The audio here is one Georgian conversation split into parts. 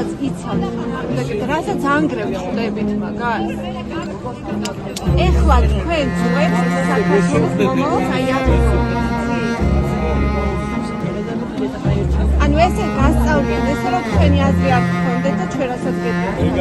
რაღაც იცავთ, რასაც ანგრევს ხვდებით მაგას. ეხლა თქვენ წუებთ საქართველოს მომავალს აი ანუ ესე გასწავლეთ, ესე რომ თქვენი აზრი არ გქონდეთ და ჩვენ რასაც გეტყვით.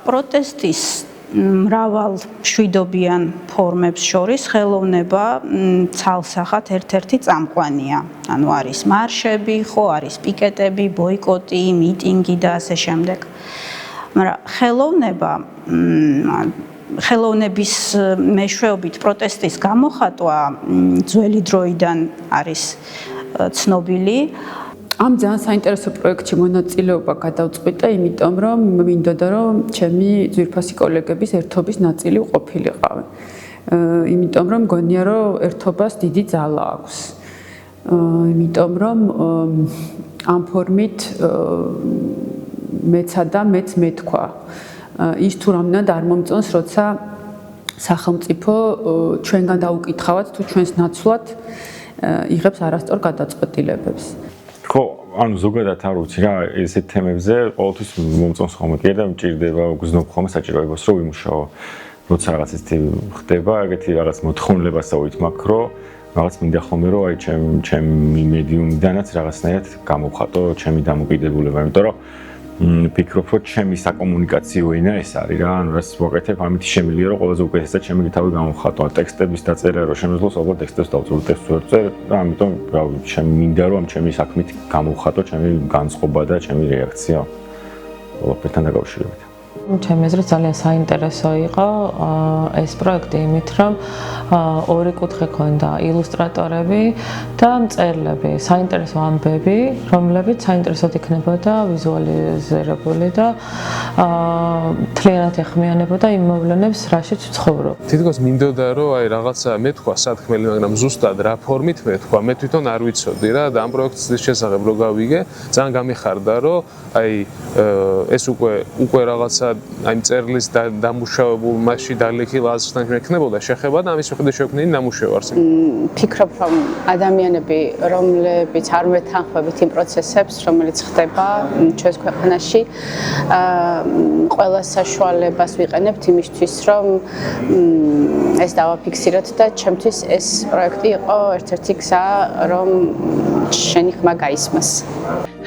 პროტესტის მრავალ მშვიდობიან ფორმებს შორის ხელოვნება ცალსახად ერთ-ერთი წამყვანია. ანუ არის მარშები, ხო, არის პიკეტები, ბოიკოტი, მიტინგი და ასე შემდეგ. მაგრამ ხელოვნების მეშვეობით პროტესტის გამოხატვა ძველი დროიდან არის ცნობილი. ამ ძალიან საინტერესო პროექტში მონაწილეობა გადავწყვიტე, იმიტომ რომ მინდოდა რომ ჩემი ძვირფასი კოლეგების ერთობის ნაწილი ყოფილიყავი. იმიტომ რომ მგონია რომ ერთობას დიდი ძალა აქვს. იმიტომ რომ ამ ფორმით მეცა და მეც მეთქვა. ის თუ რამდენად არ მომწონს, როცა სახელმწიფო ჩვენგან დაუკითხავთ თუ ჩვენს ნაცვლად იღებს არასწორ გადაწყვეტილებებს. ხო, ანუ ზოგადად არ ვიცი რა, ესეთ თემებზე ყოველთვის მომწონს ხოლმე კი და მჭირდება გზნობ ხოლმე საჭიროებას რომ ვიმუშაო. როცა რაღაც ისეთი ხდება, ეგეთი რაღაც მოთხოვნილებასავით მაქვს, რომ რაღაც მინდა ხოლმე რომ აი ჩემი მედიუმიდანაც რაღაცნაირად გამოვხატო ჩემი დამოკიდებულება, იმიტომ რომ ფიქრობ, რომ ჩემი საკომუნიკაციო ენა ეს არის რა, ანუ რას ვაკეთებ, ამით შემიძლია რომ ყველაზე უკეთესად ჩემი თავი გამოვხატო. ტექსტების დაწერა რომ შემეძლოს, ალბათ ტექსტებს დავწერო, ტექსტს ვერ წერ და ამიტომ მინდა რომ ჩემი საქმით გამოვხატო ჩემი განწყობა და ჩემი რეაქცია ყველაფერთან დაკავშირებით. ჩემი აზრით ძალიან საინტერესო იყო ეს პროექტი იმით, რომ ორი კუთხე ქონდა ილუსტრატორები და მწერლები, საინტერესო ამბები, რომლებიც საინტერესოდ იქნებოდა ვიზუალიზირებული და მთლიანად ეხმიანებოდა იმ მოვლენებს, რაშიც ვცხოვრობ. თითქოს მინდოდა რომ აი რაღაცა მეთქვა სათქმელი, მაგრამ ზუსტად რა ფორმით მეთქვა, მე თვითონ არ ვიცოდი რა და ამ პროექტის შესახებ რო გავიგე, ძალიან გამიხარდა, რომ აი ეს უკვე რაღაცა აი მწერლის დამუშავებულ მასში დალექილ აზრთან მექნებოდა შეხება და ამის მიხედვით შევქმნილი ნამუშევარს. ფიქრობ, რომ ადამიანები, რომლებიც არ მეთანხმებით იმ პროცესებს, რომელიც ხდება ჩვენს ქვეყანაში, ყველა საშუალებას ვიყენებთ იმისთვის, რომ ეს დავაფიქსიროთ და ჩემთვის ეს პროექტი იყო ერთ-ერთი გზა, რომ შენი ხმა გაისმას.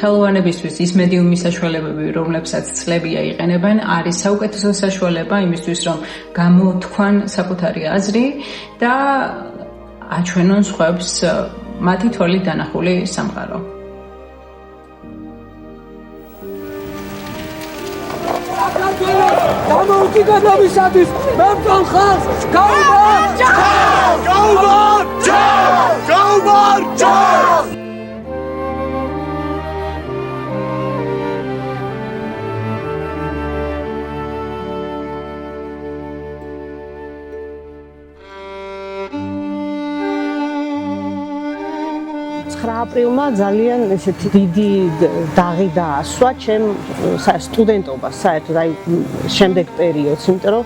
ხელოვანებისთვის ის მედიუმის საშუალებები, რომლებსაც წლებია იყენებენ, არის საუკეთესო საშუალება იმისთვის, რომ გამოთქვან საკუთარი აზრი და აჩვენონ სხვებს მათი თვალით დანახული სამყარო. დამოუკიდებლობისათვის მებრძოლ ხალხს გაუმარჯოს! აპრილმა ძალიან ესეთი დიდი დაღი დაასვა ჩემ სტუდენტობას, საერთოდ აი შემდეგ პერიოდს, იმიტომ რომ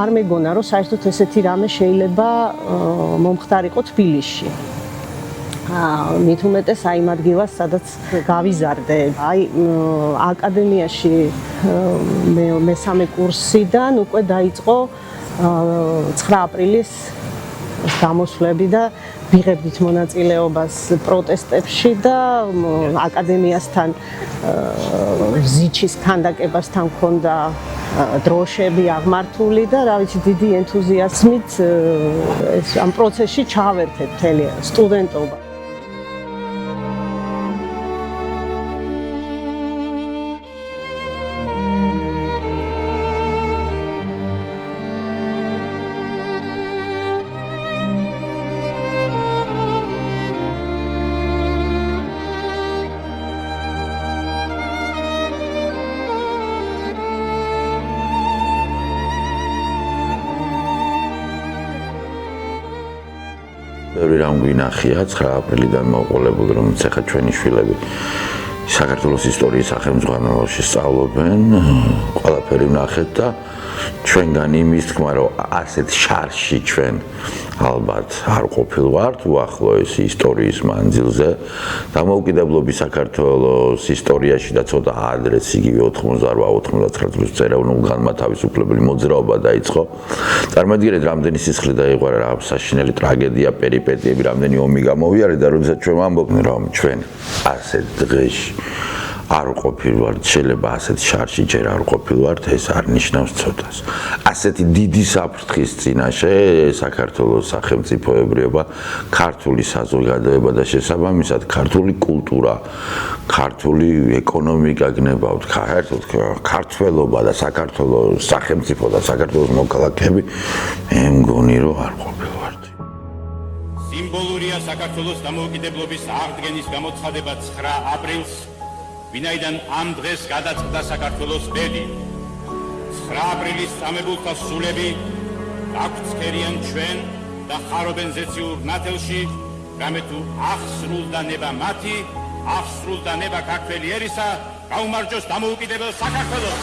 არ მეგონა რომ საერთოდ ესეთი რამე შეიძლება მომხდარიყო თბილისში. მით უმეტეს აი იმ ადგილას, სადაც გავიზარდე. აი აკადემიაში მესამე კურსიდან უკვე დაიწყო 9 აპრილის გამოსვლები და ვიღებდით მონაწილეობას პროტესტებში და აკადემიასთან ზიჩის ქანდაკებასთან მქონდა დროშები აღმართული და რა ვიცი დიდი ენთუზიაზმით ამ პროცესში ჩავერთეთ მთელი სტუდენტობა. ბევრი რამ გვინახია 9 აპრილიდან მოყოლებულ რომელიც ახლა ჩვენი შვილები საქართველოს ისტორიის სახელმძღვანელოში სწავლობენ, ყველაფერი ვნახეთ და ჩვენგან იმის თქმა რომ ასეთ შარში ჩვენ ალბათ არ ყოფილვართ უახლოეს ისტორიის მანძილზე დამოუკიდებლობის საქართველოს ისტორიაში და ცოტა ადრეც იგივე 88-99 წლის ეროვნულ განმათავისუფლებელი მოძრაობა დაიწყო. წარმოიდგინეთ რამდენი სისხლი დაიღვარა რა საშინელი ტრაგედია, პერიპეტიები, რამდენი ომი გამოვიარეთ და როდესაც ჩვენ ვამბობთ რომ ჩვენ ასეთ დღეში არ ყოფილვართ, შეიძლება ასეთ შარში ჯერ არ ყოფილვართ, ეს არ ნიშნავს ცოტას. ასეთი დიდი საფრთხის წინაშე საქართველოს სახელმწიფოებრიობა, ქართული საზოგადოება და შესაბამისად ქართული კულტურა, ქართული ეკონომიკა გნებავთ, ქართველობა და საქართველოს სახელმწიფო და საქართველოს მოქალაქეები, მე მგონი რომ არ ყოფილვართ. სიმბოლურია საქართველოს დამოუკიდებლობის აღდგენის გამოცხადება 9 აპრილს. ვინაიდან ამ დღეს გადაწყდა საქართველოს ბედი. 9 აპრილის წამებულთა სულები გაგვცქერიან ჩვენ და ხარობენ ზეციურ ნათელში, რამე თუ აღსრულდა ნება მათი, აღსრულდა ნება ქართველი ერისა, გაუმარჯოს დამოუკიდებელ საქართველოს.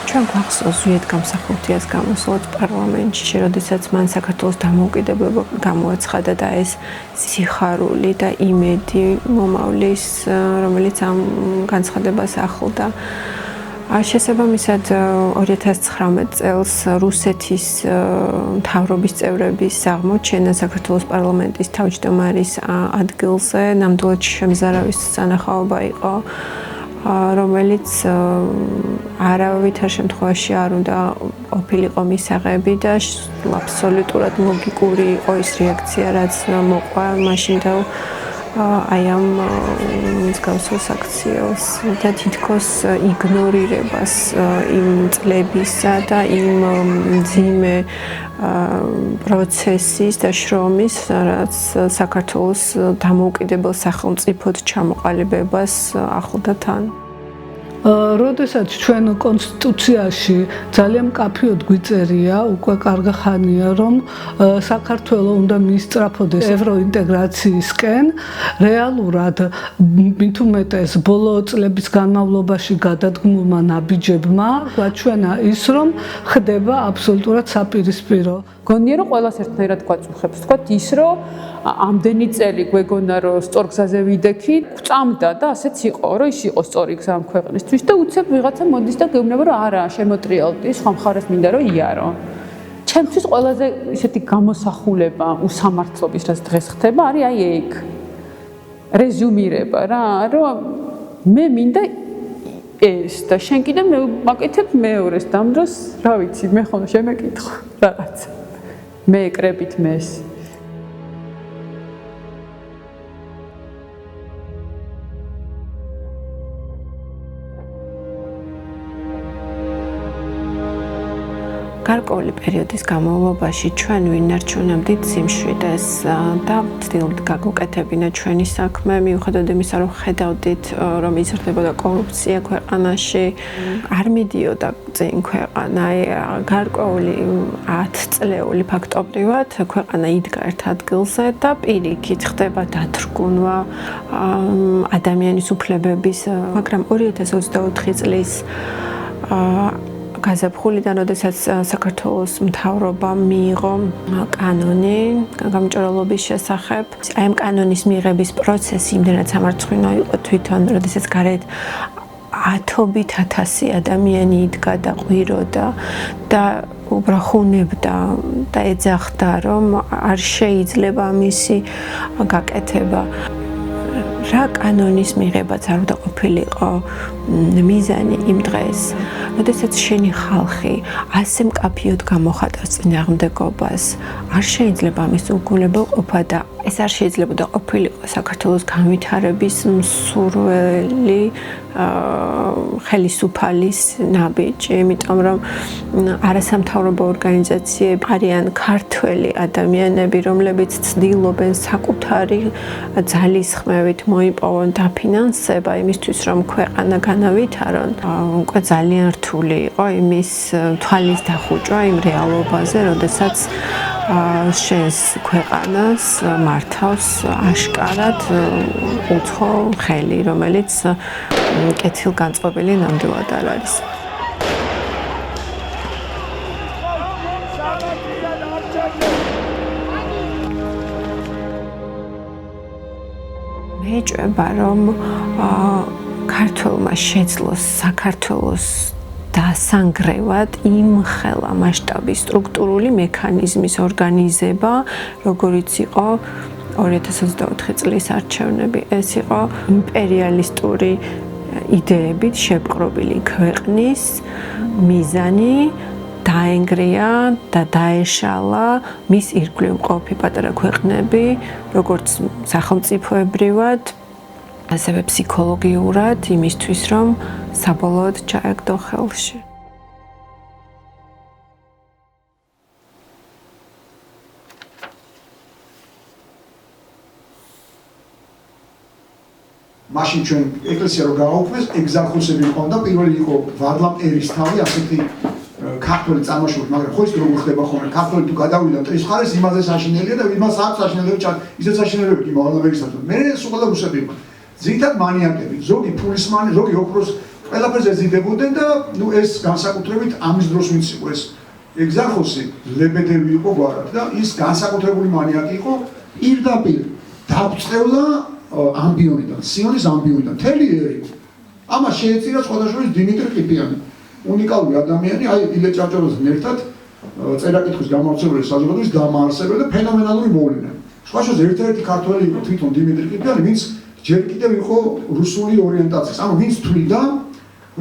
ჩვენ გვახსოვს ზვიად გამსახურდიას გამოსვლაც პარლამენტში, როდესაც მან საქართველოს დამოუკიდებლობა გამოაცხადა და ეს სიხარული და იმედი მომავლის, რომელიც ამ განცხადებას ახლდა. შესაბამისად 2019 წელს რუსეთის მთავრობის წევრების აღმოჩენა საქართველოს პარლამენტის თავმჯდომარის ადგილზე ნამდვილად შემზარავის სანახაობა იყო, რომელიც არავითარ შემთხვევაში არ უნდა ყოფილიყო მისაღები და აბსოლუტურად ლოგიკური იყო ის რეაქცია, რაც მოყვა მაშინ და აი ამ მსგავსოს აქციას და თითქოს იგნორირებას იმ წლებისა და იმ მძიმე პროცესის და შრომის, რაც საქართველოს დამოუკიდებელ სახელმწიფოდ ჩამოყალიბებას ახლდა თან. როდესაც ჩვენ კონსტიტუციაში ძალიან მკაფიოდ გვიწერია, უკვე კარგი ხანია, რომ საქართველო უნდა მიისწრაფოდეს ევროინტეგრაციისკენ, რეალურად მით უმეტეს ბოლო წლების განმავლობაში გადადგმულმა ნაბიჯებმა გვაჩვენა ის, რომ ხდება აბსოლუტურად საპირისპირო. გონია რომ ყველას ერთნაირად გვაწუხებს, თქვათ ის, რომ ამდენი წელი გვეგონა რომ სწორ გზაზე ვიდექით, წამდა და ასეც იყო, რომ ის იყო სწორი გზა ამ ქვეყნისთვის და უცებ ვიღაცა მოდის და გეუბნება რომ არა, შემოტრიალდი, სხვა მხარეს მინდა რომ იარო. ჩემთვის ყველაზე ისეთი გამოსახულება უსამართლობის, რაც დღეს ხდება, არის აი ეგ. რეზუმირება რა, რომ მე მინდა ეს და შენ კიდე მაკეთებ მეორეს დამ დროს, რა ვიცი, მე ხომ შემეკითხო რაღაც. მე ეკრებით მეს. გარკვეული პერიოდის განმავლობაში ჩვენ ვინარჩუნებდით სიმშვიდეს და ვცდილობთ გაგვეკეთებინა ჩვენი საქმე, მიუხედავად იმისა, რომ ხედავდით, რომ იზრდებოდა კორუფცია ქვეყანაში, არ მიდიოდა წინ ქვეყანა, გარკვეული 10 წლეული ფაქტობრივად ქვეყანა იდგა ერთ ადგილზე და პირიქით ხდება დათრგუნვა ადამიანის უფლებების, მაგრამ 2024 წლის გაზაფხულიდან, როდესაც საქართველოს მთავრობამ მიიღო კანონი გამჭვირვალობის შესახებ. აი ამ კანონის მიღების პროცესი იმდენად სამარცხვინო იყო თვითონ, როდესაც გარეთ 10,000 ადამიანი იდგა და ყვიროდა და უბრახუნებდა და ეძახდა, რომ არ შეიძლება მისი გაკეთება. რა კანონის მიღებაც არ უნდა ყოფილიყო მიზანი იმ დღეს, როდესაც შენი ხალხი ასე მკაფიოდ გამოხატავს წინააღმდეგობას, არ შეიძლება ამის უგულებელყოფა და ეს არ შეიძლება ყოფილიყო საქართველოს განვითარების მსურველი ხელისუფალის ნაბიჯი, იმიტომ რომ არასამთავრობო ორგანიზაციები არიან ქართველი ადამიანები, რომლებიც ცდილობენ საკუთარი ძალისხმევით მოიპოვონ დაფინანსება იმისთვის, რომ ქვეყანა განავითარონ. უკვე ძალიან რთული იყო იმის თვალის დახუჭვა იმ რეალობაზე, როდესაც შენს ქვეყანას მართავს აშკარად უცხო ხელი, რომელიც კეთილგანწყობილი ნამდვილად არ არის. მეჭვება, რომ ქართველმა შეძლოს საქართველოს დასანგრევად იმ ხელა მასშტაბის სტრუქტურული მექანიზმის ორგანიზება, როგორიც იყო 2024 წლის არჩევნები. ეს იყო იმპერიალისტური იდეებით შეპყრობილი ქვეყნის მიზანი დაენგრია და დაეშალა მის ირგვლივ მყოფი პატარა ქვეყნები, როგორც სახელმწიფოებრივად, ასევე ფსიქოლოგიურად, იმისთვის, რომ საბოლოოდ ჩაეგდო ხელში. მაშინ ჩვენ ეკლესია რო გააუქმეს, ეგზარხოსები ყავდა, პირველი იყო ვარლამ ერისთავი, ასეთი ქართველი წარმოშობით, მაგრამ ხო ის როგორ ხდება ხოლმე, ქართველი თუ გადავიდა მტრის მხარეს, იმაზე საშინელია და იმას აქვს საშინელები, ისეთ საშინელებები კი ვარლამ ერისთავი. მე სულ რუსები იყო. ძირითად მანიაკები, ზოგი ფულისმანი, ზოგი ოქროს ყველაფერზე ზიდებოდნენ და ნუ ეს განსაკუთრებით ამის დროს ვინც იყო ეს ეგზარხოსი, ლებედევი იყო გვარად და ის განსაკუთრებული მანიაკი იყო, პირდაპირ დაბრწყევლა ამბიონიდან, სიონის ამბიონიდან, თელიერი. ამას შეეწირა სხვადასხვა დიმიტრი ყიფიანი. უნიკალური ადამიანი, აი ილე ჭავჭავაძესთან ერთად წერა-კითხვის გამავრცელებელი საზოგადოების დამაარსებელი და ფენომენალური მოვლენა. სხვაშორის ერთ-ერთი ქართველი იყო თვითონ დიმიტრი ყიფიანი, ვინც ჯერ კიდევ იყო რუსული ორიენტაციის. ანუ ვინც თვლიდა,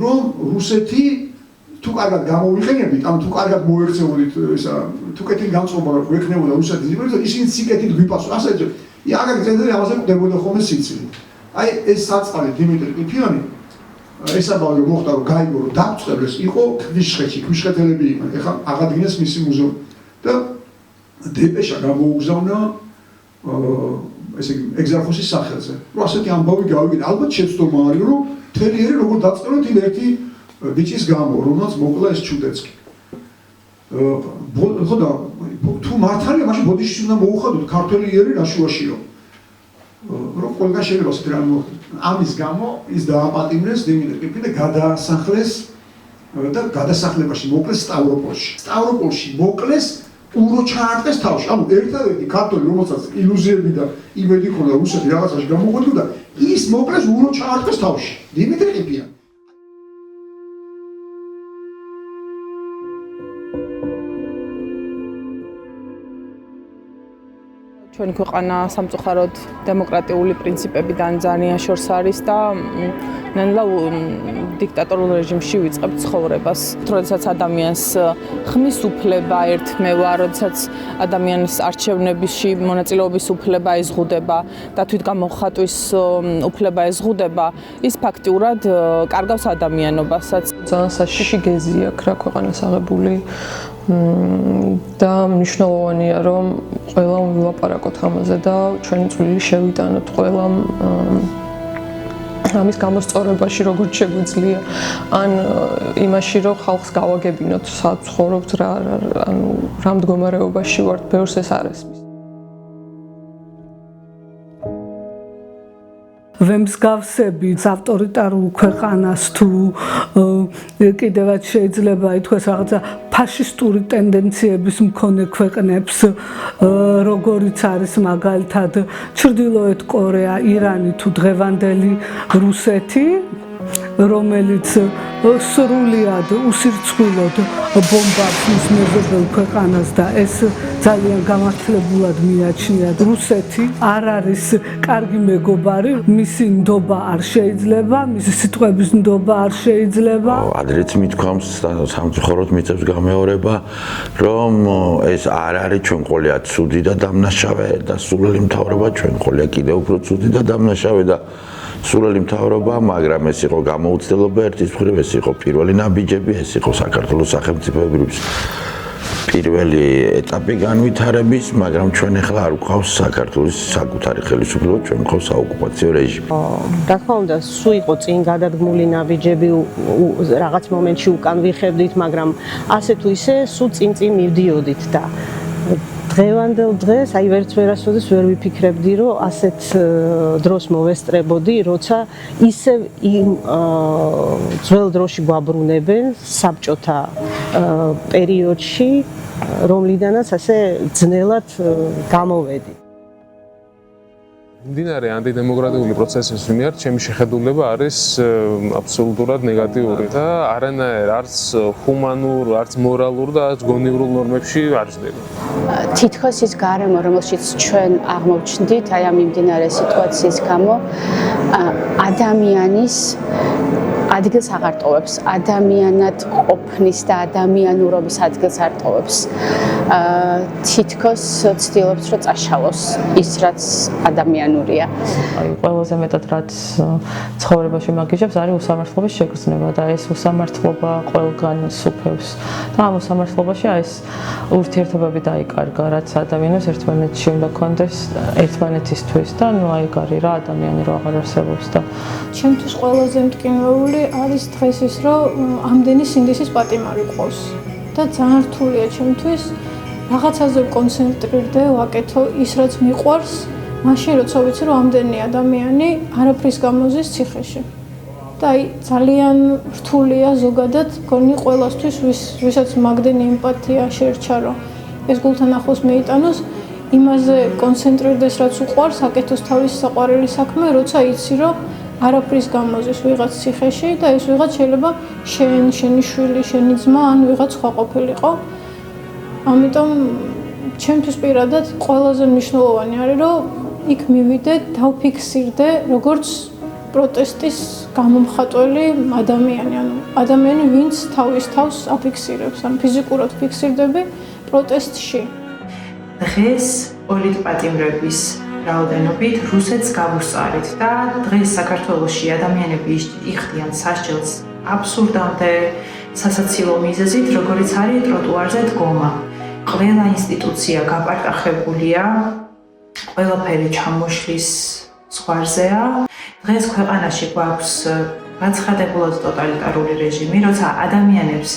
რომ რუსეთი თუ კარგად გამოვიყენებით, ანუ თუ კარგად მოექცეულით ესა, თუ კეთილი განწყობა გვექნებოდა რუსეთის იმპერიაზე, ისინი სიკეთით გვიპასუხა. ასე იაგაკი წერდა ამაზე კვდებოდა ხოლმე სიცილი. აი ეს საწყალი დიმიტრი ყიფიანი ესაბავი მოხდა რომ გაიგო რომ დაწყეbles იყო ქვიშხეთში, ქვიშხეთელები იყვნენ. ეხლა აღადგინეს მისი მუზეუმი და დეპეშა გამოუგზავნა ესე იგი ეგზარხოსის სახელზე. რომ ასეთი ამბავი გავიგე. ალბათ შეცდომა არის რომ თელიერი როგორ დაწყევლეთ იმ ერთი ბიჭის გამო, რომელსაც მოკლა ეს ჩუდეცკი. ხო და თუ მართალია მაშინ ბოდიში უნდა მოუხადოთ ქართველი იერი რაშუაშიო. რომ ყველგან შეიძლება ასეთი რამე მოხდეს. ამის გამო ის დააპატიმრეს დიმიტრი ყიფი და გადაასახლეს და გადასახლებაში მოკლეს სტავროპოლში. სტავროპოლში მოკლეს ურო ჩაარტყეს თავში. ანუ ერთადერთი ქართველი, რომელსაც ილუზიები და იმედი ჰქონდა რუსეთი რაღაცაში გამოგვედგა, ის მოკლეს ურო ჩაარტყეს თავში. დიმიტრი ყიფიანი. ჩვენი ქვეყანა სამწუხაროდ დემოკრატიული პრინციპებიდან ძალიან შორს არის და ნელა დიქტატორულ რეჟიმში ვიწყებთ ცხოვრებას. როდესაც ადამიანს ხმის უფლება ერთმევა, როდესაც ადამიანის არჩევნებში მონაწილეობის უფლება ეზღუდება და თვითგამოხატვის უფლება ეზღუდება, ის ფაქტიურად კარგავს ადამიანობასაც. ძალიან საშიში გეზი აქვს რა ქვეყანას აღებული. და მნიშვნელოვანია რომ ყველამ ვილაპარაკოთ ამაზე და ჩვენი წვლილი შევიტანოთ ყველამ ამის გამოსწორებაში როგორც შეგვიძლია ან იმაში რომ ხალხს გავაგებინოთ სად ცხოვრობთ რა ანუ რა მდგომარეობაში ვართ ბევრს ეს არ ესმის ვემსგავსები ავტორიტარულ ქვეყანას თუ კიდევაც შეიძლება ითქვას რაღაცა ფაშისტური ტენდენციების მქონე ქვეყნებს, როგორიც არის მაგალითად ჩრდილოეთ კორეა, ირანი თუ დღევანდელი რუსეთი, რომელიც სრულიად უსირცხვილოდ ბომბავს მის მეზობელ ქვეყანას და ეს ძალიან გამართლებულად მიაჩნიათ. რუსეთი არ არის კარგი მეგობარი, მისი ნდობა არ შეიძლება, მისი სიტყვების ნდობა არ შეიძლება. ადრეც მithქვამს და სამწუხაროდ მიწევს გამეორება, რომ ეს არ არის ჩვენ ყოლია ცუდი და დამნაშავე და სულელი მთავრობა ჩვენ ყოლია კიდევ უფრო ცუდი და დამნაშავე და სულელი მთავრობა, მაგრამ ეს იყო გამოუცდელობა ერთის მხრივ, ეს იყო პირველი ნაბიჯები, ეს იყო საქართველოს სახელმწიფოების პირველი ეტაპი განვითარების, მაგრამ ჩვენ ახლა არ გვყავს საქართველოს საკუთარი ხელისუფლება, ჩვენ გვყავს საოკუპაციო რეჟიმი. რა თქმა უნდა, სულ იყო წინ გადადგმული ნაბიჯები, რაღაც მომენტში უკან ვიხებდით, მაგრამ ასე თუ ისე სულ წინ მივდიოდით და დღევანდელ დღეს აი ვერც ვერასოდეს ვერ ვიფიქრებდი, რომ ასეთ დროს მოვესწრებოდი, როცა ისევ იმ ძველ დროში გვაბრუნებენ საბჭოთა პერიოდში, რომლიდანაც ასე ძნელად გამოვედი. მდინარე ანტიდემოკრატიული პროცესის მიმართ ჩემი შეხედულება არის აბსოლუტურად ნეგატიური და არანაირ არც ჰუმანურ, არც მორალურ და არც გონივრულ ნორმებში არ ჯდება. თითქოს ის გარემო, რომელშიც ჩვენ აღმოჩნდით, აი ამ მიმდინარე სიტუაციის გამო, ადამიანის ადგილს აღარ ტოვებს, ადამიანად ყოფნის და ადამიანურობის ადგილს არ ტოვებს. თითქოს ცდილობს, რომ წაშალოს ის, რაც ადამიანურია. აი, ყველაზე მეტად რაც ცხოვრებაში მაგიჟებს, არის უსამართლობის შეგრძნება და ეს უსამართლობა ყველგან სუფევს. და ამ უსამართლობაში აი ეს ურთიერთობები დაიკარგა, რაც ადამიანებს ერთმანეთში უნდა კონდეს ერთმანეთისთვის და ნუ აიგარი რა ადამიანი რო აღარ არსებობს და ჩემთვის ყველაზე მტკივნეული არის დღეს ის, რომ ამდენი სინდისის პატიმარი ყავს და ძალიან რთულია ჩემთვის რაღაცაზე კონცენტრირდე, ვაკეთო ის, რაც მიყვარს, მაშინ როცა ვიცი, რომ ამდენი ადამიანი არაფრის გამოზის ციხეში. და აი ძალიან რთულია ზოგადად მგონი ყველასთვის, ვისაც მაგდენი ემპათია შეერჩა, რომ ეს გულთან ახლოს მეიტანოს, იმაზე კონცენტრირდეს, რაც უყვარს, აკეთოს თავის საყვარელი საქმე, როცა იცი, რომ არაფრის გამოზის ვიღაც ციხეში და ეს ვიღაც შეიძლება შენი შვილი, შენი ძმა ან ვიღაც სხვა ყოფილიყო. ამიტომ ჩემთვის პირადად ყველაზე მნიშვნელოვანი არის, რომ იქ მივიდე, დავფიქსირდე, როგორც პროტესტის გამომხატველი ადამიანი, ანუ ადამიანი, ვინც თავის თავს აფიქსირებს, ან ფიზიკურად ფიქსირდები პროტესტში. დღეს პოლიტპატიმრების რაოდენობით რუსეთს გავუსწარით და დღეს საქართველოში ადამიანები იხდიან სასჯელს აბსურდამდე სასაცილო მიზეზით, როგორც არის ტროტუარზე დგომა. ყველა ინსტიტუცია გაპარტახებულია, ყველაფერი ჩამოშლის ზღვარზეა. დღეს ქვეყანაში გვაქვს გაცხადებულად ტოტალიტარული რეჟიმი, როცა ადამიანებს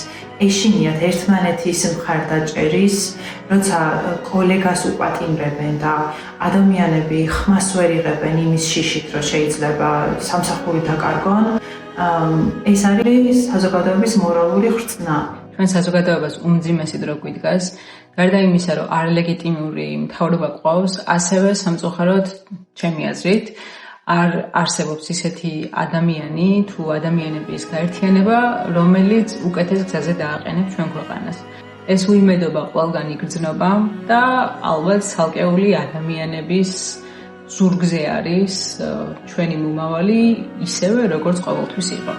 ეშინიათ ერთმანეთის მხარდაჭერის, როცა კოლეგას უპატიმრებენ და ადამიანები ხმას ვერ იღებენ იმის შიშით, რომ შეიძლება სამსახური დაკარგონ, ეს არის საზოგადოების მორალური ხრწნა. ჩვენ საზოგადოებას უმძიმესი დრო გვიდგას, გარდა იმისა, რომ არლეგიტიმური მთავრობა ყავს, ასევე სამწუხაროდ ჩემი აზრით არ არსებობს ისეთი ადამიანი თუ ადამიანების გაერთიანება, რომელიც უკეთეს გზაზე დააყენებს ჩვენ ქვეყანას. ეს უიმედობა ყველგან იგრძნობა და ალბათ ცალკეული ადამიანების ზურგზე არის ჩვენი მომავალი, ისევე როგორც ყოველთვის იყო.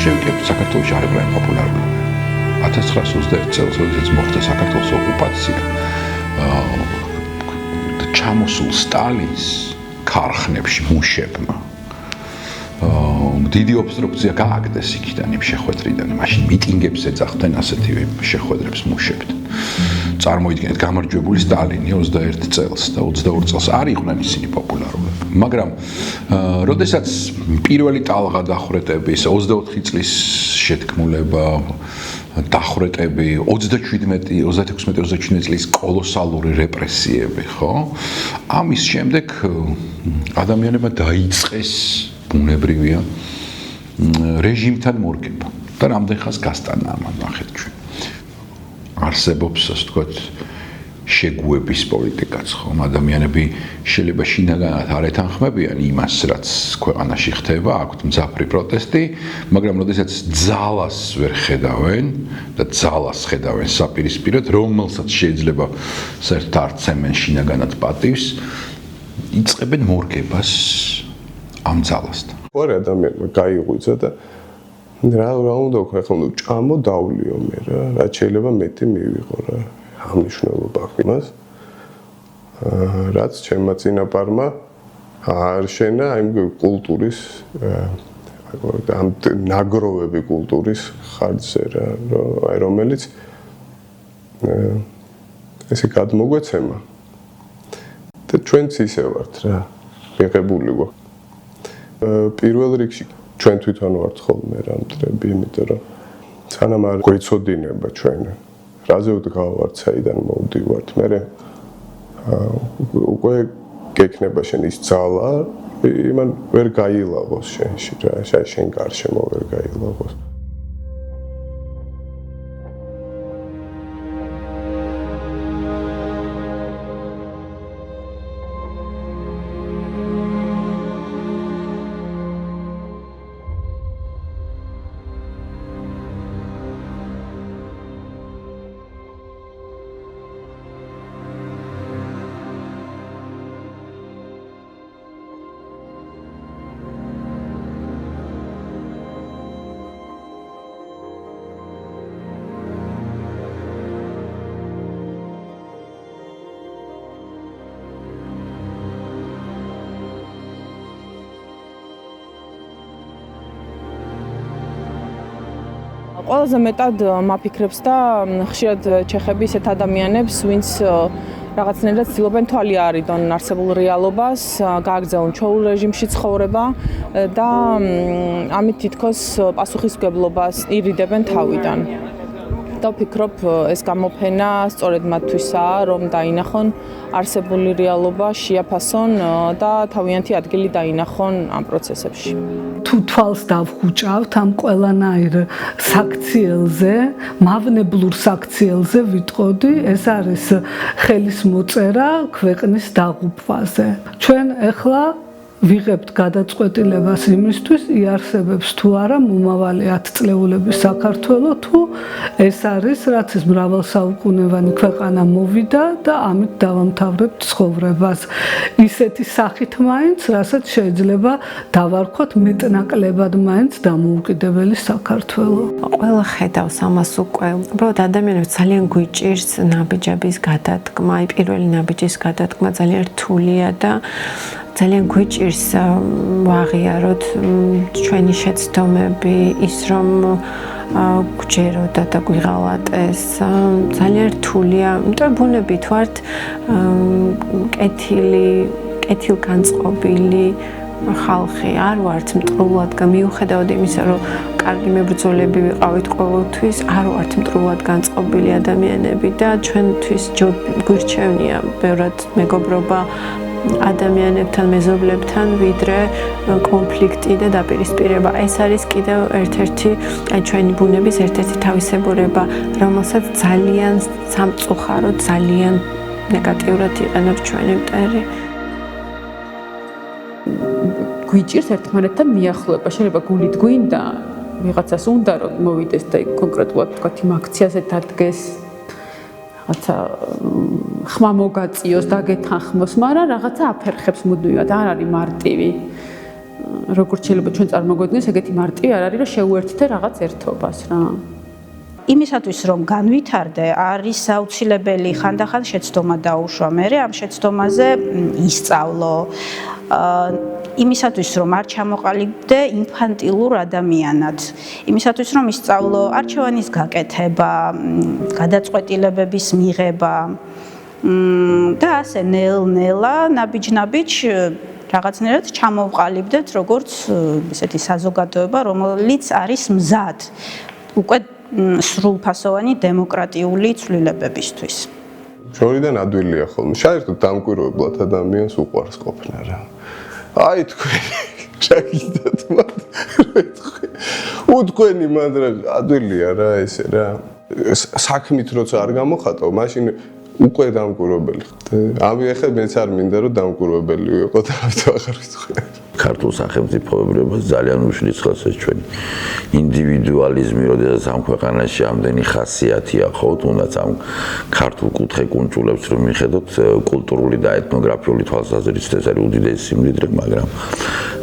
შევიკებთ საქართველოს არ ეყრა პოპულარული 1921 წელს როდესაც მოხდა საქართველოს ოკუპაცია ჩამოსულ სტალინს ქარხნებში მუშებმა დიდი ობსტრუქცია გააგდეს იქიდან იმ შეხვედრიდან მაშინ მიტინგებს ეძახდნენ ასეთივე შეხვედრებს მუშებთან წარმოიდგინეთ გამარჯვებული სტალინი 21 წელს და 22 წელს არ იყვნენ ისინი პოპულარულები მაგრამ როდესაც პირველი ტალღა დახვრეტების 24 წლის შეთქმულება დახვრეტები 36-37 წლის კოლოსალური რეპრესიები ხო ამის შემდეგ ადამიანებმა დაიწყეს ბუნებრივია რეჟიმთან მორგება და რამდენ ხანს გასტანა ამან ნახეთ ჩვენ არსებობს ასე ვთქვათ შეგუების პოლიტიკაც ხომ ადამიანები შეიძლება შინაგანად არ ეთანხმებიან იმას რაც ქვეყანაში ხდება აქვთ მძაფრი პროტესტი მაგრამ როდესაც ძალას ვერ ხედავენ და ძალას ხედავენ საპირისპიროდ რომელსაც შეიძლება საერთოდ არ ცემენ შინაგანად პატივს იწყებენ მორგებას ამ ძალასთან ორი ადამიანმა გაიღვიძა და რა უნდა ვქნა ხოლმე ჭამო დავლიო მე რა რაც შეიძლება მეტი მივიღო რა ამ მნიშვნელობა აქვს იმას რაც ჩემმა წინაპარმა არშენა იმ კულტურის ამ ნაგროვები კულტურის ხარჯზე რა რომელიც ესე გადმოგვეცემა და ჩვენც ისე ვართ რა მიღებული გვაქვს პირველ რიგში ჩვენ თვითონ ვართ ხოლმე რა მტრები იმიტომ რომ სანამ არ გვეცოდინება ჩვენ რაზე ვდგავართ საიდან მოვდივართ მე უკვე გექნება შენ ის ძალა იმან ვერ გაილაღოს შენში რა შენ გარშემო ვერ გაილაღოს ყველაზე მეტად მაფიქრებს და ხშირად ჩეხები ისეთ ადამიანებს, ვინც რაღაცნაირად ცდილობენ თვალი აარიდონ არსებულ რეალობას, გააგრძელონ ჩვეულ რეჟიმში ცხოვრება და ამით თითქოს პასუხისმგებლობას ირიდებენ თავიდან. და ვფიქრობ, ეს გამოფენა სწორედ მათთვისაა, რომ დაინახონ არსებული რეალობა, შეაფასონ და თავიანთი ადგილი დაინახონ ამ პროცესებში. თუ თვალს დავხუჭავთ ამ ყველანაირ საქციელზე, მავნებლურ საქციელზე ვიტყოდი, ეს არის ხელის მოწერა ქვეყნის დაღუპვაზე. ჩვენ ახლა ვიღებთ გადაწყვეტილებას იმისთვის, იარსებებს თუ არა მომავალი 10 წლეულების საქართველო, თუ ეს არის, რაც ეს მრავალსაუკუნევანი ქვეყანა მოვიდა და ამით დავამთავრებთ ცხოვრებას. ისეთი სახით მაინც, რასაც შეიძლება დავარქვათ მეტნაკლებად მაინც დამოუკიდებელი საქართველო. ყველა ხედავს ამას უკვე. უბრალოდ ადამიანებს ძალიან გვიჭირს ნაბიჯების გადადგმა, პირველი ნაბიჯის გადადგმა ძალიან რთულია და ძალიან გვიჭირს ვაღიაროთ ჩვენი შეცდომები, ის რომ გვჯეროდა და გვიღალატეს. ძალიან რთულია, იმიტომ ბუნებით ვართ კეთილგანწყობილი ხალხი, არ ვართ მტრულად მიუხედავად იმისა, რომ კარგი მებრძოლები ვიყავით ყოველთვის, არ ვართ მტრულად განწყობილი ადამიანები და ჩვენთვის გვირჩევნია ბევრად მეგობრობა ადამიანებთან, მეზობლებთან, ვიდრე კონფლიქტი და დაპირისპირება. ეს არის კიდევ ერთ-ერთი ჩვენი ბუნების ერთ-ერთი თავისებურება, რომელსაც ძალიან სამწუხაროდ, ძალიან ნეგატიურად იყენებს ჩვენი მტერი. გვიჭირს ერთმანეთთან მიახლოება. შეიძლება გულით გვინდა, ვიღაცას უნდა რომ მოვიდეს და კონკრეტულად თქვა იმ აქციაზე დადგეს. რაღაცა ხმა მოგაწიოს და გეთანხმოს, მაგრამ რაღაცა აფერხებს მუდმივად, არ არის მარტივი. როგორც შეიძლება ჩვენ წარმოგვიდგინოს, ეგეთი მარტივი არ არის, რომ შეუერთდე რაღაც ერთობას რა. იმისათვის რომ განვითარდე, არის აუცილებელი ხანდახან შეცდომა დაუშვა. მე ამ შეცდომაზე ისწავლო. იმისათვის რომ არ ჩამოყალიბდე ინფანტილურ ადამიანად. იმისათვის რომ ისწავლო არჩევანის გაკეთება, გადაწყვეტილებების მიღება და ასე ნელ-ნელა ნაბიჯ-ნაბიჯ რაღაცნაირად ჩამოვყალიბდეთ როგორც ესეთი საზოგადოება, რომელიც არის მზად უკვე სრულფასოვანი დემოკრატიული ცვლილებებისთვის. შორიდან ადვილია ხოლმე. საერთოდ დამკვირვებლად ადამიანს უყვარს ყოფნა რა. აი თქვენ შეგიძლიათ მათ უთქვენი მანდრა ადვილია რა ესე რა. საქმით როცა არ გამოხატავ, მაშინ უკვე დამკვირვებელი ხდე. ამი ახლა მეც არ მინდა რომ დამკვირვებელი ვიყო და ამიტომ აღარ ვიტყვი. ქართულ სახელმწიფოებრიობას ძალიან უშლის ხელს ეს ჩვენი ინდივიდუალიზმი, როდესაც ამ ქვეყანაში ამდენი ხასიათია ხო, თუნდაც ამ ქართულ კუთხე-კუნჭულებს რომ მიხედოთ, კულტურული და ეთნოგრაფიული თვალსაზრისით ეს არის უდიდესი სიმდიდრე, მაგრამ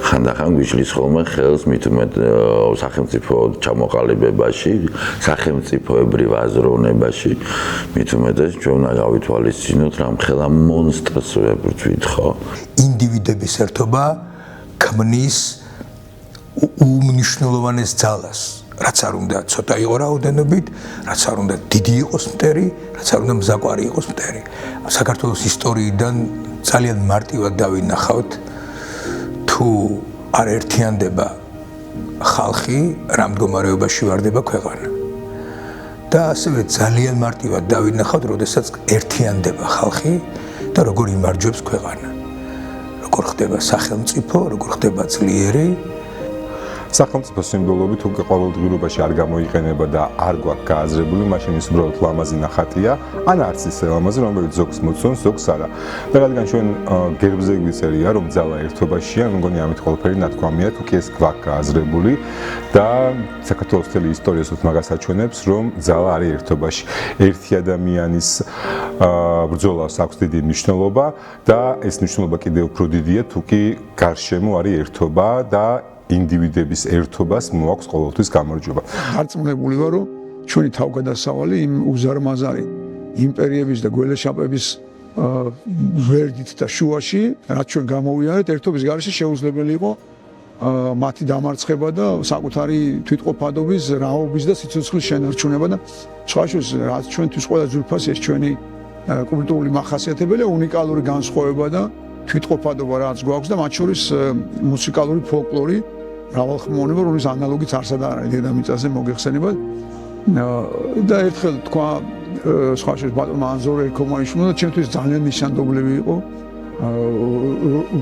ხანდახან გვიშლის ხოლმე ხელს მით უმეტ სახელმწიფო ჩამოყალიბებაში, სახელმწიფოებრივ აზროვნებაში, მით უმეტეს ჩვენ უნდა გავითვალისწინოთ რამ ხელა მონსტრს ვებრწვით ხო? ინდივიდების ერთობა ქმნის უმნიშვნელოვანეს ძალას, რაც არ უნდა ცოტა იყო რაოდენობით, რაც არ უნდა დიდი იყოს მტერი, რაც არ უნდა მზაკვარი იყოს მტერი. საქართველოს ისტორიიდან ძალიან მარტივად დავინახავთ, თუ არ ერთიანდება ხალხი, რა მდგომარეობაში ვარდება ქვეყანა. და ასევე ძალიან მარტივად დავინახავთ, როდესაც ერთიანდება ხალხი და როგორ იმარჯვებს ქვეყანა. როგორ ხდება სახელმწიფო, როგორ ხდება ძლიერი. სახელმწიფო სიმბოლოები თუ ყოველდღიურობაში არ გამოიყენება და არ გვაქვს გააზრებული, მაშინ ის უბრალოდ ლამაზი ნახატია, ან არც ისე ლამაზი, რომელიც ზოგს მოწონს, ზოგს არა. და რადგან ჩვენ გერბზე გვიწერია, რომ ძალა ერთობაშია, მე მგონი ამით ყველაფერი ნათქვამია, თუ კი ეს გვაქვს გააზრებული და საქართველოს მთელი ისტორია სულ მაგას აჩვენებს, რომ ძალა არის ერთობაში. ერთი ადამიანის ბრძოლას აქვს დიდი მნიშვნელობა და ეს მნიშვნელობა კიდევ უფრო დიდია, თუ კი გარშემო არის ერთობა და ინდივიდების ერთობას მოაქვს ყოველთვის გამარჯვება. დარწმუნებული ვარ, რომ ჩვენი თავგადასავალი იმ უზარმაზარი იმპერიების და გველეშაპების ვერდით და შუაში, რაც ჩვენ გამოვიარეთ, ერთობის გარეშე შეუძლებელი იყო მათი დამარცხება და საკუთარი თვითყოფადობის, რაობის და სიცოცხლის შენარჩუნება და სხვა შორის რაც ჩვენთვის ყველა ძვირფასია ჩვენი კულტურული მახასიათებელია, უნიკალური განსხვავება და თვითყოფადობა რაც გვაქვს და მათ შორის მუსიკალური ფოლკლორი, მრავალხმოვანება, რომლის ანალოგიც არსად არ არის დედამიწაზე მოგეხსენებათ. და ერთხელ თქვა სხვა შორის ბატონმა ანზორ ერქომაიშვილმა და ჩემთვის ძალიან ნიშანდობლივი იყო.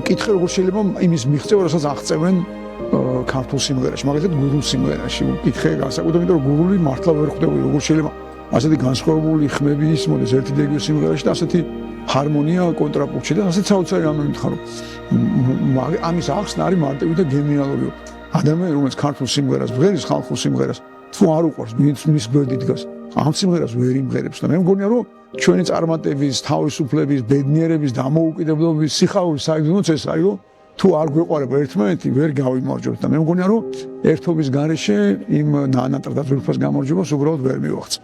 ვკითხე როგორ შეიძლება იმის მიღწევა, რასაც აღწევენ ქართულ სიმღერაში, მაგალითად გურულ სიმღერაში. ვკითხე განსაკუთრებით, რომ გურული მართლა ვერ ხვდები, როგორ შეიძლება ასეთი განსხვავებული ხმები ისმოდეს ერთი და იგივე სიმღერაში და ასეთი ჰარმონია კონტრაპუნქტში და ასეთ საოცარი რამე მითხარო. ამის ახსნა არის მარტივი და გენიალური. ადამიანი, რომელიც ქართულ სიმღერას ბღერის, ხალხურ სიმღერას, თუ არ უყვარს, მის გვერდით დგას. ამ სიმღერას ვერ იმღერებს და მე მგონია, რომ ჩვენი წარმატების, თავისუფლების, ბედნიერების, დამოუკიდებლობის, სიხარულის საიდუმლოც ეს არის, რომ თუ არ გვეყარება ერთმანეთი, ვერ გავიმარჯვებთ და მე მგონია, რომ ერთობის გარეშე იმ ნანატრ და ძვირფას გამარჯვებას უბრალოდ ვერ მივაღწევ.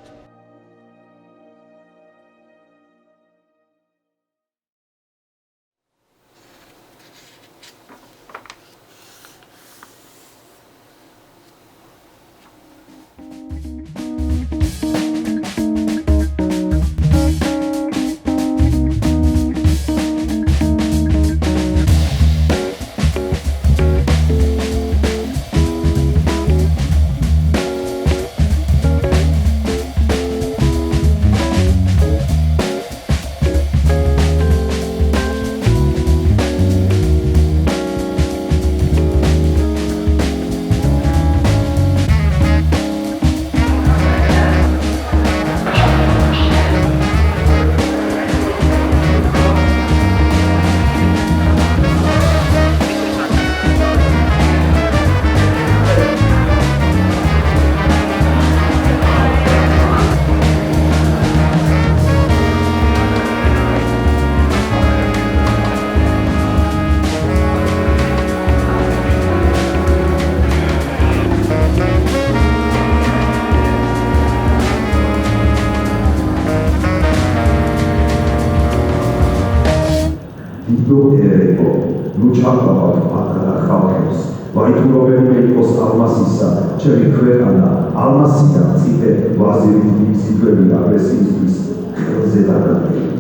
ერებო ნუ ჩაყავთ პატარა ხალხებს ვაითურობენ იყოს ალმასისა ჩემი ქვეყანა ალმასიდან ციტე ვაზირით მისიტვები აგრესიისთვის ხელზე დაგაგებით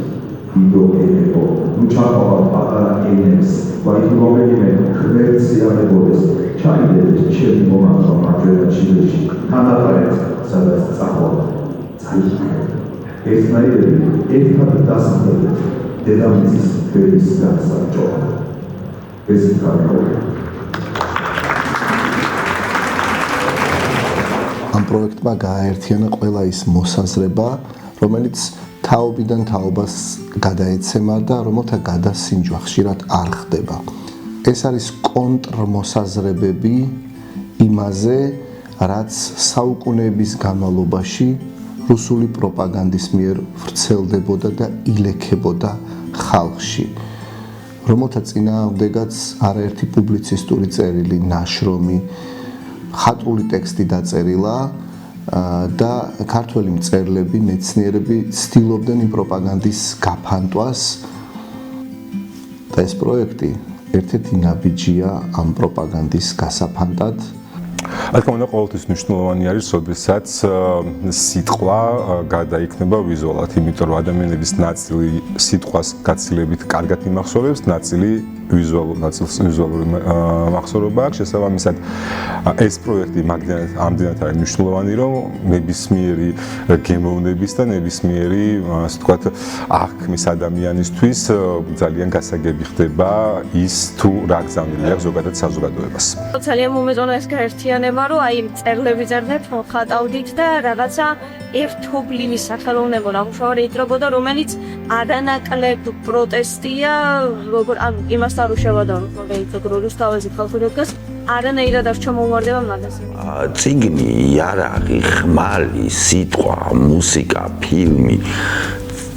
დიდო ერებო ნუ ჩაყავთ პატარა ენებს ვაითურობენ ხვერციანებოდეს ჩაიდეთ ჩემი მომავლა მარჯვენა ჩილეში თანატარეთ სადაც წახვდა წაიხრეთ ერთნაირები ერთად დასახლებით დედამიწის თბილის გასარჯოა ეს იქნება ამ პროექტმა გააერთიანა ყველა ის მოსაზრება, რომელიც თაობიდან თაობას გადაეცემა და რომელთა გადასინჯვა ხშირად არ ხდება. ეს არის კონტრმოსაზრებები იმაზე, რაც საუკუნეების განმავლობაში რუსული პროპაგანდის მიერ ვრცელდებოდა და ილექებოდა ხალხში. რომელთა წინააღმდეგაც არაერთი პუბლიცისტური წერილი, ნაშრომი, ხატული ტექსტი დაწერილა და ქართველი მწერლები, მეცნიერები ცდილობდნენ იმ პროპაგანდის გაფანტვას და ეს პროექტი ერთ-ერთი ნაბიჯია ამ პროპაგანდის გასაფანტად. რა თქმა უნდა, ყოველთვის მნიშვნელოვანი არის, როდესაც სიტყვა გადაიქნება ვიზუალად, იმიტომ რომ ადამიანების ნაწილი სიტყვას გაცილებით კარგად იმახსოვრებს, ნაწილი ვიზუალური მახსოვრობა აქვს. შესაბამისად, ეს პროექტი ამდენად არის მნიშვნელოვანი, რომ ნებისმიერი გემოვნების და ნებისმიერი, ასე ვთქვათ, აღქმის ადამიანისთვის ძალიან გასაგები ხდება ის თუ რა გზავნილი აქვს ზოგადად საზოგადოებას. ძალიან მომეწონა ეს გაერთიანება, რომ აი წერლები წერდეთ, ხატავდით და რაღაცა ერთობლივი სახელოვნება ნამუშევარი იჭრებოდა, რომელიც არანაკლებ პროტესტია, როგორ ანუ იმას არ უშევადაო, რომ რუსთავაზი ხალხური დგას, არანაირად არ ჩამოუვარდება მაგას. წიგნი, იარაღი, ხმალი, სიტყვა, მუსიკა, ფილმი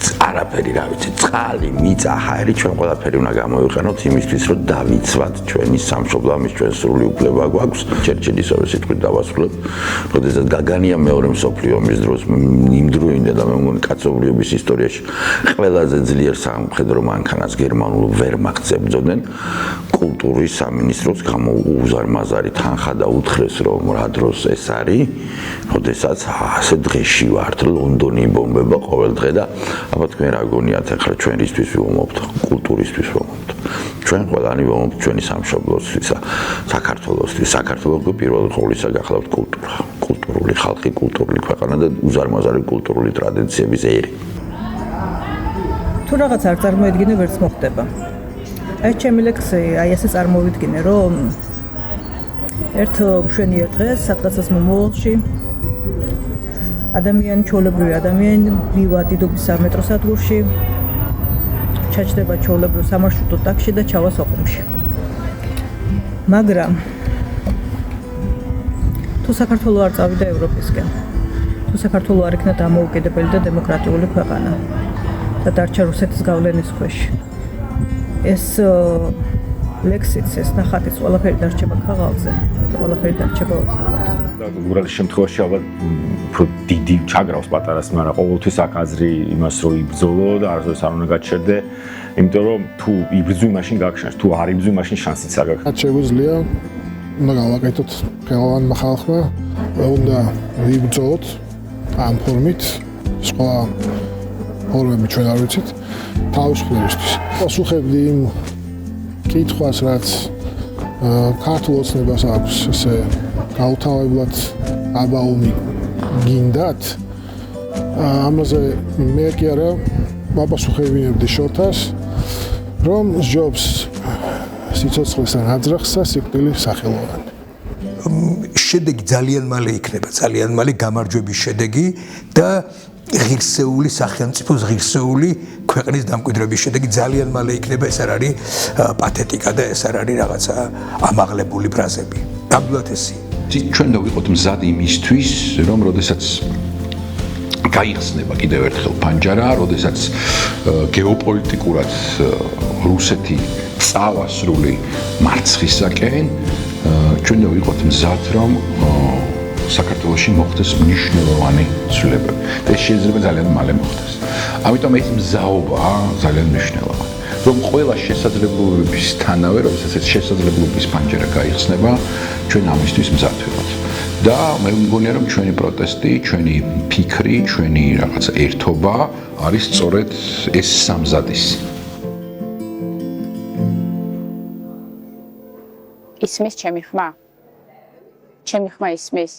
არაფერი რა ვიცი, წყალი, მიწა, ჰაერი ჩვენ ყველაფერი უნდა გამოვიყენოთ იმისთვის, რომ დავიცვათ ჩვენი სამშობლო, ამის ჩვენ სრული უფლება გვაქვს. ჩერჩილისოვე სიტყვით დავასრულებ, როდესაც გაგანია მეორე მსოფლიო ომის დროს იმდროინდა და მე მგონი კაცობრიობის ისტორიაში ყველაზე ძლიერ სამხედრო მანქანას გერმანულ ვერმახტს ებრძოდნენ. კულტურის სამინისტროს გამოუზარმაზარი თანხა და უთხრეს, რომ რა დროს ეს არის, როდესაც ასე დღეში ვართ, ლონდონი იბომბება ყოველ დღე და აბა თქვენ რა გონიათ ახლა ჩვენ რისთვის ვიმობთ, კულტურისთვის ვიმობთ. ჩვენ ყველანი ვიმობთ ჩვენი სამშობლოსთვის, საქართველოსთვის. საქართველოს პირველ ყოვლისა გახლავთ კულტურა, კულტურული ხალხი, კულტურული ქვეყანა და უზარმაზარი კულტურული ტრადიციების ერი. თუ რაღაც არ წარმოედგინე, ვერც მოხდება. ეს ჩემი ლექსი, აი ესე წარმოვიდგინე, რომ ერთ მშვენიერ დღეს სადღაცას მომავალში ადამიანი, ჩვეულებრივი ადამიანი მივა დიდობის სამეტრო სადგურში, ჩაჯდება ჩვეულებრივ სამარშრუტო ტაქსში და ჩავა სოხუმში. მაგრამ თუ საქართველო არ წავიდა ევროპისკენ, თუ საქართველო არ იქნა დამოუკიდებელი და დემოკრატიული ქვეყანა და დარჩა რუსეთის გავლენის ქვეშ, ეს ლექსიც, ეს ნახატიც ყველაფერი დარჩება ქაღალდზე, ყველაფერი დარჩება ოცნებად. უბრალოდ შემთხვევაში ალბათ უფრო დიდი ჩაგრავს პატარას, მაგრამ ყოველთვის აქ აზრი იმას რომ იბრძოლო და არასდროს არ უნდა გაჩერდე, იმიტომ რომ თუ იბრძვი მაშინ გაგშანს, თუ არ იბრძვი მაშინ შანსიც არ გაქვს. შეგვიძლია უნდა გავაკეთოთ ხელოვანმა ხალხმა, უნდა ვიბრძოლოთ ამ ფორმით, სხვა ფორმები ჩვენ არ ვიცით, თავისუფლებისთვის. პასუხებდი იმ კითხვას, რაც ქართულ ოცნებას აქვს, ესე გაუთავებლად აბაუმი გინდათ, ამაზე მე კი არა ვაპასუხებინებდი შოთას, რომ სჯობს სიცოცხლესთან აძრახსა სიკვდილი სახელოვანი. შედეგი ძალიან მალე იქნება, ძალიან მალე გამარჯვების შედეგი და ღირსეული სახელმწიფოს, ღირსეული ქვეყნის დამკვიდრების შედეგი ძალიან მალე იქნება. ეს არ არის პათეტიკა და ეს არ არის რაღაცა ამაღლებული ფრაზები. ნამდვილად ესე. ჩვენ დავიყოთ მზად იმისთვის, რომ როდესაც გაიხსნება კიდევ ერთხელ პანჯარა, როდესაც გეოპოლიტიკურად რუსეთი წავა სრული მარცხისაკენ, ჩვენ დავიყოთ მზად, რომ საქართველოში მოხდეს მნიშვნელოვანი ცვლილებები და ეს შეიძლება ძალიან მალე მოხდეს. ამიტომ ეს მზაობა ძალიან მნიშვნელოვანია. რომ ყველა შესაძლებლობებისთანავე, როდესაც ეს შესაძლებლობის ფანჯარა გაიხსნება, ჩვენ ამისთვის მზად ვიყოთ. და მე მგონია რომ ჩვენი პროტესტი, ჩვენი ფიქრი, ჩვენი რაღაცა ერთობა არის სწორედ ეს სამზადისი. ისმის ჩემი ხმა? ჩემი ხმა ისმის?